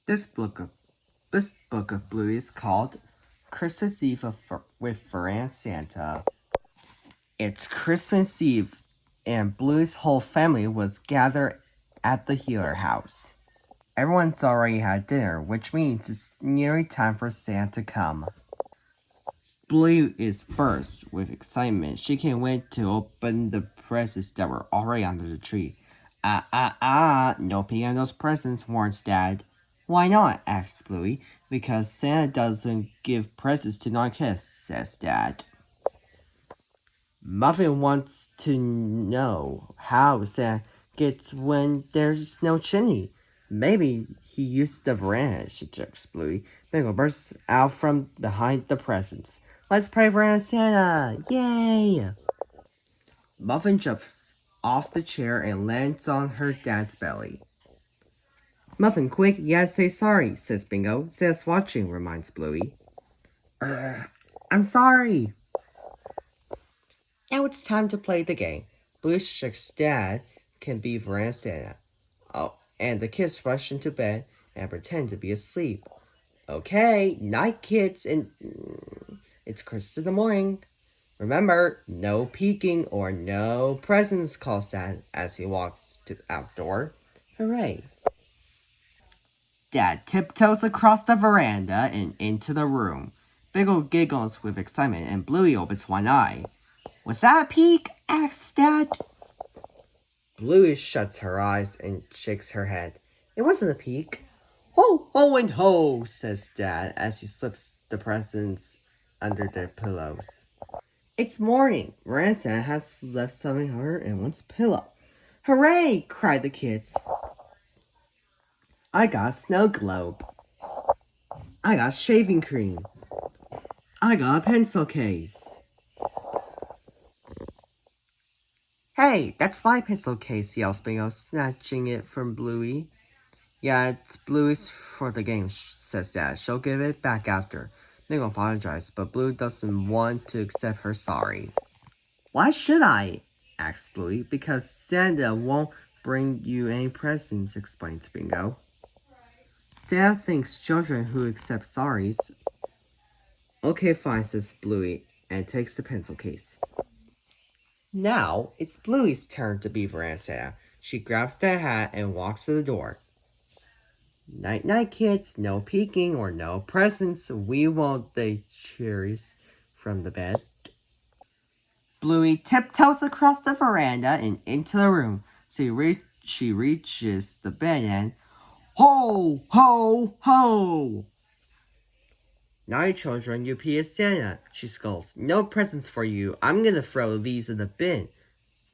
This book of this book of Bluey is called Christmas Eve with Veranda Santa. It's Christmas Eve, and Bluey's whole family was gathered at the Healer house. Everyone's already had dinner, which means it's nearly time for Santa to come. Bluey is burst with excitement. She can't wait to open the presents that were already under the tree. No peeking on those presents, warns Dad. Why not? Asks Bluey. Because Santa doesn't give presents to non-kids, says Dad. Muffin wants to know how Santa gets when there's no chimney. Maybe he used the veranda, she jokes Bluey. Bingo bursts out from behind the presents. Let's pray for Aunt Santa! Yay! Muffin jumps off the chair and lands on her dad's belly. Muffin, quick, you gotta say sorry, says Bingo. Santa's watching, reminds Bluey. I'm sorry. Now it's time to play the game. Bluey's dad can be Veranda Santa. Oh, and the kids rush into bed and pretend to be asleep. Okay, night, kids, and it's Chris in the morning. Remember, no peeking or no presents, calls Dad as he walks to the outdoor. Hooray. Dad tiptoes across the veranda and into the room. Biggle giggles with excitement and Bluey opens one eye. Was that a peek? Asks Dad. Bluey shuts her eyes and shakes her head. It wasn't a peek. Ho, ho, and ho, says Dad as he slips the presents under their pillows. It's morning. Veranda has left something her in one's pillow. Hooray! Cried the kids. I got a snow globe. I got shaving cream. I got a pencil case. Hey, that's my pencil case, yells Bingo, snatching it from Bluey. Yeah, it's Bluey's for the game, says Dad. She'll give it back after. Bingo apologizes, but Bluey doesn't want to accept her sorry. Why should I? Asks Bluey. Because Santa won't bring you any presents, explains Bingo. Santa thinks children who accept sorries. Okay, fine, says Bluey, and takes the pencil case. Now, it's Bluey's turn to be Veranda Santa. She grabs the hat and walks to the door. Night, night, kids. No peeking or no presents. We won't, they cheers from the bed. Bluey tiptoes across the veranda and into the room. She reaches the bed and ho, ho, ho! Naughty children, you pee at Santa, she scolds. No presents for you. I'm gonna throw these in the bin.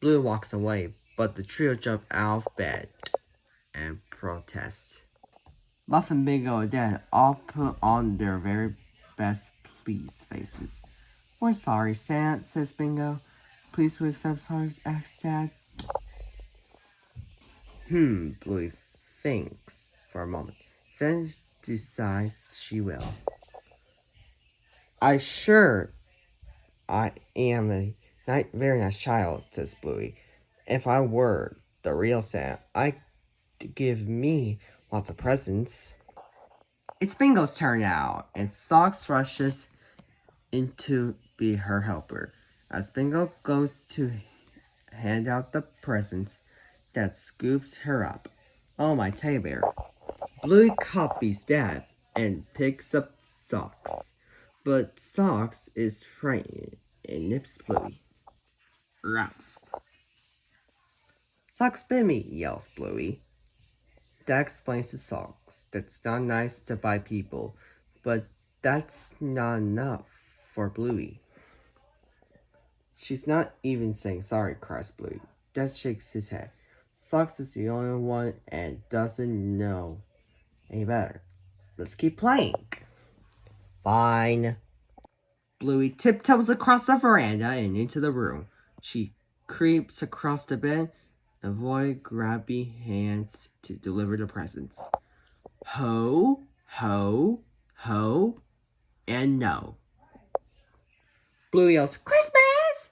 Bluey walks away, but the trio jump out of bed and protest. Muffin, Bingo, and Dad all put on their very best please faces. We're sorry, Santa, says Bingo. Please we accept sorry, asks Dad. Bluey thinks for a moment, then decides she will. I am a very nice child, says Bluey. If I were the real Santa, I'd give me lots of presents. It's Bingo's turn now, and Socks rushes in to be her helper. As Bingo goes to hand out the presents, Dad scoops her up. Oh, my teddy bear. Bluey copies Dad and picks up Socks. But Socks is frightened and nips Bluey. Ruff. Socks bit me, yells Bluey. Dad explains to Socks that it's not nice to bite people, but that's not enough for Bluey. She's not even saying sorry, cries Bluey. Dad shakes his head. Socks is the only one and doesn't know any better. Let's keep playing. Fine. Bluey tiptoes across the veranda and into the room. She creeps across the bed, avoid grabby hands to deliver the presents. Ho, ho, ho, and no. Bluey yells, Christmas!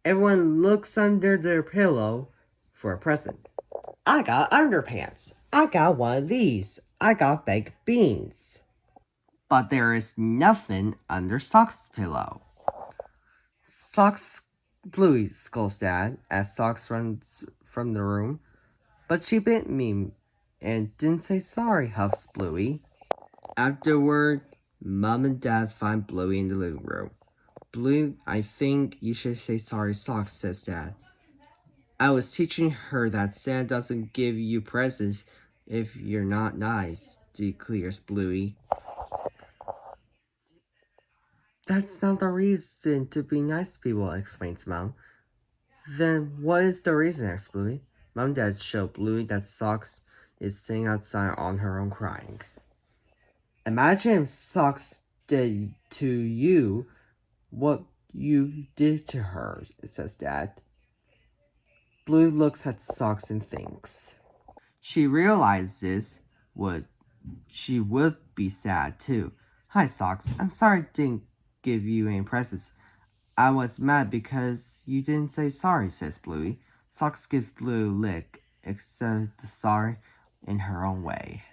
Everyone looks under their pillow for a present. I got underpants. I got one of these. I got baked beans. But there is nothing under Sock's pillow. Sock's Bluey scolds Dad as Socks runs from the room. But she bit me and didn't say sorry, huffs Bluey. Afterward, Mom and Dad find Bluey in the living room. Bluey, I think you should say sorry, Socks, says Dad. I was teaching her that Santa doesn't give you presents if you're not nice, declares Bluey. That's not the reason to be nice to people, explains Mom. Then what is the reason, asks Bluey. Mom and Dad show Bluey that Socks is sitting outside on her own crying. Imagine if Socks did to you what you did to her, says Dad. Bluey looks at Socks and thinks. She realizes what she would be sad too. Hi, Socks. I'm sorry I didn't give you any presents. I was mad because you didn't say sorry, says Bluey. Socks gives Blue a lick, except the sorry in her own way.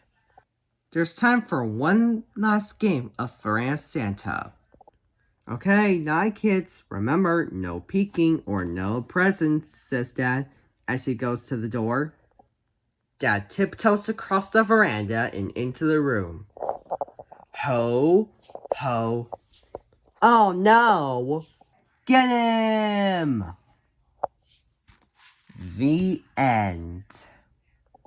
There's time for one last game of Veranda Santa. Okay, night kids. Remember, no peeking or no presents, says Dad as he goes to the door. Dad tiptoes across the veranda and into the room. Ho, ho. Oh no! Get him! The end.